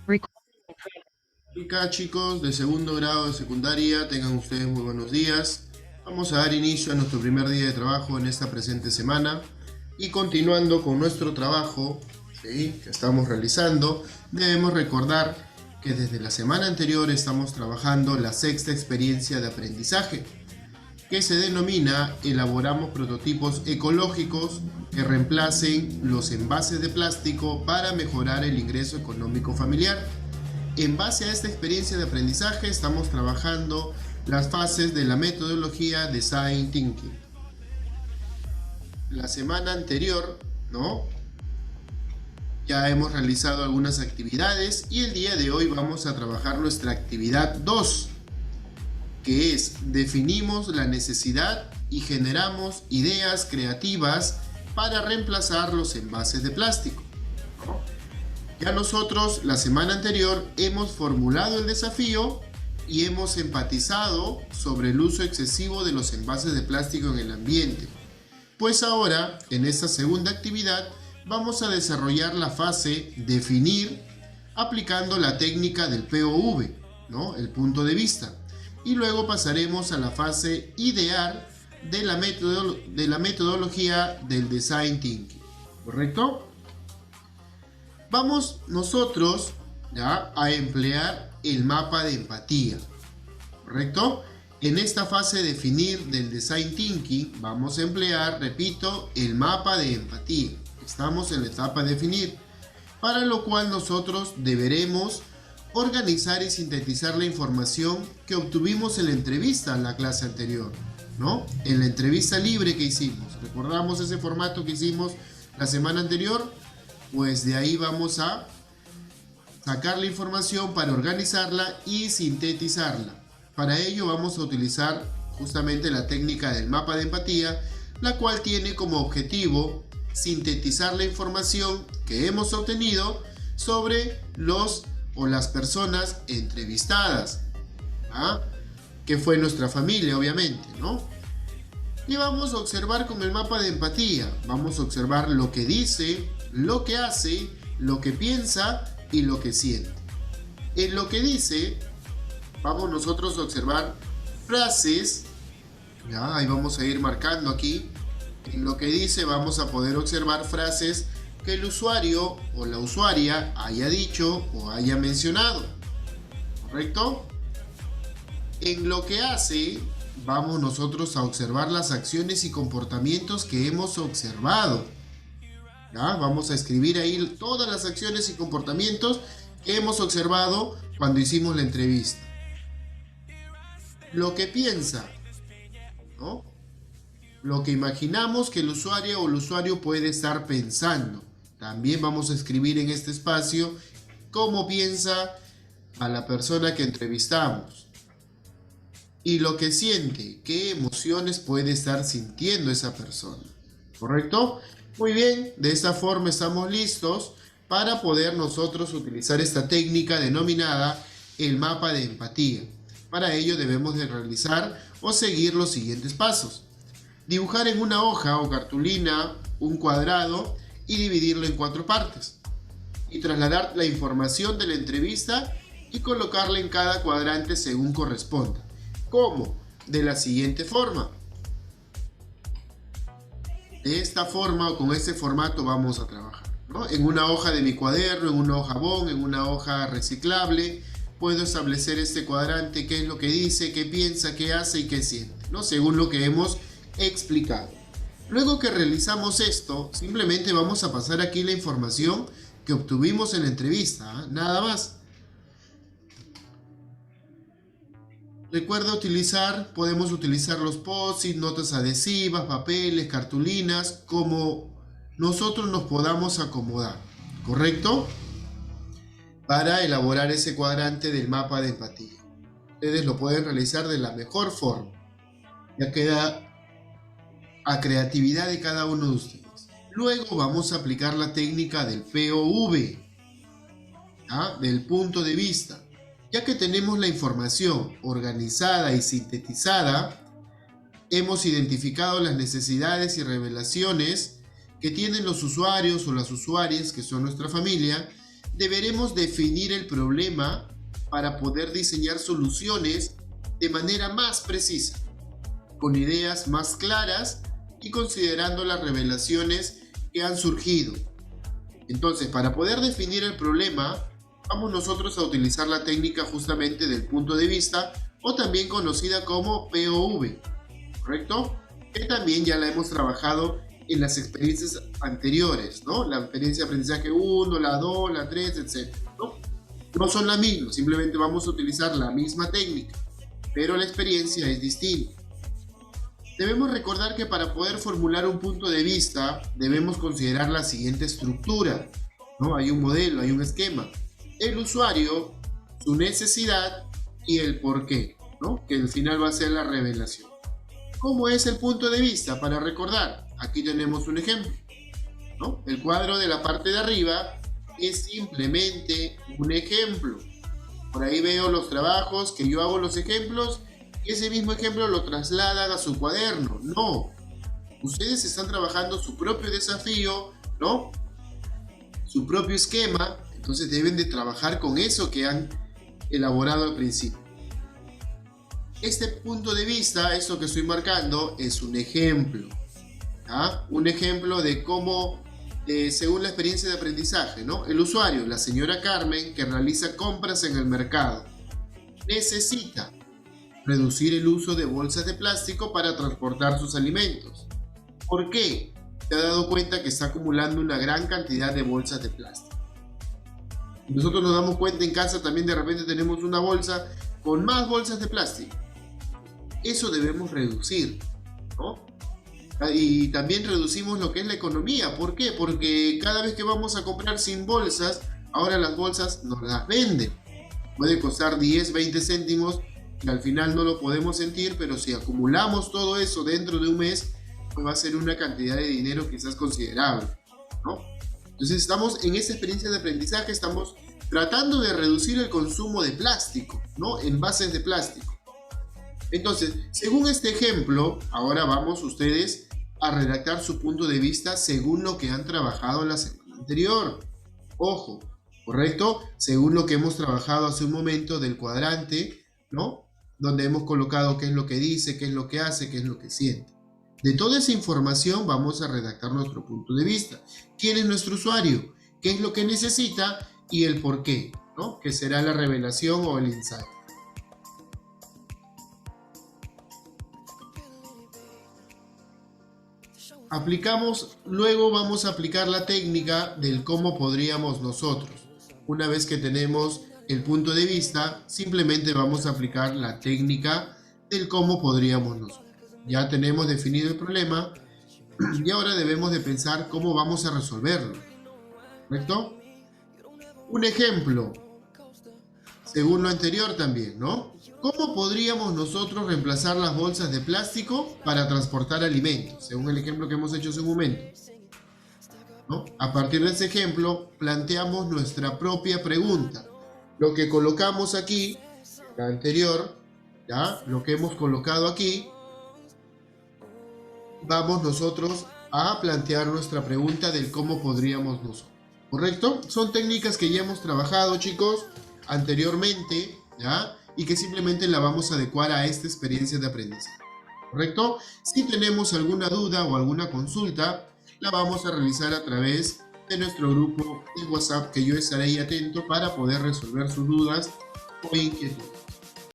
Rec- Acá chicos de segundo grado de secundaria, tengan ustedes muy buenos días. Vamos a dar inicio a nuestro primer día de trabajo en esta presente semana y continuando con nuestro trabajo, ¿sí?, que estamos realizando, debemos recordar que desde la semana anterior estamos trabajando la sexta experiencia de aprendizaje, que se denomina elaboramos prototipos ecológicos que reemplacen los envases de plástico para mejorar el ingreso económico familiar. En base a esta experiencia de aprendizaje estamos trabajando las fases de la metodología Design Thinking. La semana anterior, ¿no?, ya hemos realizado algunas actividades y el día de hoy vamos a trabajar nuestra actividad 2, que es definimos la necesidad y generamos ideas creativas para reemplazar los envases de plástico. Ya nosotros la semana anterior hemos formulado el desafío y hemos empatizado sobre el uso excesivo de los envases de plástico en el ambiente. Pues ahora, en esta segunda actividad, vamos a desarrollar la fase definir aplicando la técnica del POV, ¿no?, el punto de vista. Y luego pasaremos a la fase idear de la metodología del Design Thinking. ¿Correcto? Vamos nosotros ya a emplear el mapa de empatía, ¿correcto? En esta fase de definir del Design Thinking vamos a emplear, repito, el mapa de empatía. Estamos en la etapa de definir, para lo cual nosotros deberemos organizar y sintetizar la información que obtuvimos en la entrevista en la clase anterior, ¿no? En la entrevista libre que hicimos. ¿Recordamos ese formato que hicimos la semana anterior? Pues de ahí vamos a sacar la información para organizarla y sintetizarla. Para ello vamos a utilizar justamente la técnica del mapa de empatía, la cual tiene como objetivo sintetizar la información que hemos obtenido sobre los o las personas entrevistadas, ¿ah?, que fue nuestra familia, obviamente, ¿no? Y vamos a observar con el mapa de empatía. Vamos a observar lo que dice, lo que hace, lo que piensa y lo que siente. En lo que dice, vamos nosotros a observar frases. Ya, ahí vamos a ir marcando aquí. En lo que dice vamos a poder observar frases que el usuario o la usuaria haya dicho o haya mencionado. ¿Correcto? En lo que hace, vamos nosotros a observar las acciones y comportamientos que hemos observado. ¿Ya? Vamos a escribir ahí todas las acciones y comportamientos que hemos observado cuando hicimos la entrevista. Lo que piensa, ¿no?, lo que imaginamos que el usuario o el usuario puede estar pensando. También vamos a escribir en este espacio cómo piensa a la persona que entrevistamos. Y lo que siente, qué emociones puede estar sintiendo esa persona. ¿Correcto? Muy bien, de esta forma estamos listos para poder nosotros utilizar esta técnica denominada el mapa de empatía. Para ello debemos de realizar o seguir los siguientes pasos. Dibujar en una hoja o cartulina un cuadrado y dividirlo en 4 partes. Y trasladar la información de la entrevista y colocarla en cada cuadrante según corresponda. ¿Cómo? De la siguiente forma. De esta forma o con este formato vamos a trabajar, ¿no? En una hoja de mi cuaderno, en una hoja bond, en una hoja reciclable, puedo establecer este cuadrante, qué es lo que dice, qué piensa, qué hace y qué siente, ¿no?, según lo que hemos explicado. Luego que realizamos esto, simplemente vamos a pasar aquí la información que obtuvimos en la entrevista, ¿eh? Nada más. Recuerda podemos utilizar los post-it, notas adhesivas, papeles, cartulinas, como nosotros nos podamos acomodar, ¿correcto? Para elaborar ese cuadrante del mapa de empatía. Ustedes lo pueden realizar de la mejor forma. Ya queda a creatividad de cada uno de ustedes. Luego vamos a aplicar la técnica del POV, ¿ya?, del punto de vista. Ya que tenemos la información organizada y sintetizada, hemos identificado las necesidades y revelaciones que tienen los usuarios o las usuarias, que son nuestra familia, deberemos definir el problema para poder diseñar soluciones de manera más precisa, con ideas más claras y considerando las revelaciones que han surgido. Entonces, para poder definir el problema, vamos nosotros a utilizar la técnica justamente del punto de vista, o también conocida como POV, ¿correcto? Que también ya la hemos trabajado en las experiencias anteriores, ¿no? La experiencia de aprendizaje 1, la 2, la 3, etc. No son las mismas, simplemente vamos a utilizar la misma técnica, pero la experiencia es distinta. Debemos recordar que para poder formular un punto de vista debemos considerar la siguiente estructura, ¿no? Hay un modelo, hay un esquema. El usuario, su necesidad y el porqué, ¿no? Que al final va a ser la revelación. ¿Cómo es el punto de vista? Para recordar, aquí tenemos un ejemplo, ¿no? El cuadro de la parte de arriba es simplemente un ejemplo. Por ahí veo los trabajos que yo hago los ejemplos y ese mismo ejemplo lo trasladan a su cuaderno. No, ustedes están trabajando su propio desafío, ¿no? Su propio esquema, entonces deben de trabajar con eso que han elaborado al principio. Este punto de vista, esto que estoy marcando, es un ejemplo. ¿Ah? Un ejemplo de cómo, según la experiencia de aprendizaje, ¿no? El usuario, la señora Carmen, que realiza compras en el mercado, necesita reducir el uso de bolsas de plástico para transportar sus alimentos. ¿Por qué? Se ha dado cuenta que está acumulando una gran cantidad de bolsas de plástico. Nosotros nos damos cuenta en casa también, de repente tenemos una bolsa con más bolsas de plástico. Eso debemos reducir, ¿no? Y también reducimos lo que es la economía. ¿Por qué? Porque cada vez que vamos a comprar sin bolsas, ahora las bolsas nos las venden. Puede costar 10, 20 céntimos, que al final no lo podemos sentir, pero si acumulamos todo eso dentro de un mes, pues va a ser una cantidad de dinero quizás considerable, ¿no? Entonces estamos en esta experiencia de aprendizaje, estamos tratando de reducir el consumo de plástico, ¿no? Envases de plástico. Entonces, según este ejemplo, ahora vamos ustedes a redactar su punto de vista según lo que han trabajado la semana anterior. Ojo, ¿correcto? Según lo que hemos trabajado hace un momento del cuadrante, ¿no? Donde hemos colocado qué es lo que dice, qué es lo que hace, qué es lo que siente. De toda esa información vamos a redactar nuestro punto de vista. ¿Quién es nuestro usuario? ¿Qué es lo que necesita? Y el por qué, ¿no? Que será la revelación o el insight. Luego vamos a aplicar la técnica del cómo podríamos nosotros. Una vez que tenemos el punto de vista, simplemente vamos a aplicar la técnica del cómo podríamos nosotros. Ya tenemos definido el problema y ahora debemos de pensar cómo vamos a resolverlo, ¿correcto? Un ejemplo, según lo anterior también, ¿no? ¿Cómo podríamos nosotros reemplazar las bolsas de plástico para transportar alimentos? Según el ejemplo que hemos hecho hace un momento, ¿no? A partir de ese ejemplo, planteamos nuestra propia pregunta. Lo que colocamos aquí, la anterior, ¿ya? Lo que hemos colocado aquí, vamos nosotros a plantear nuestra pregunta del cómo podríamos nosotros. ¿Correcto? Son técnicas que ya hemos trabajado, chicos, anteriormente, ¿ya? Y que simplemente la vamos a adecuar a esta experiencia de aprendizaje. ¿Correcto? Si tenemos alguna duda o alguna consulta, la vamos a realizar a través de nuestro grupo de WhatsApp, que yo estaré ahí atento para poder resolver sus dudas o inquietudes.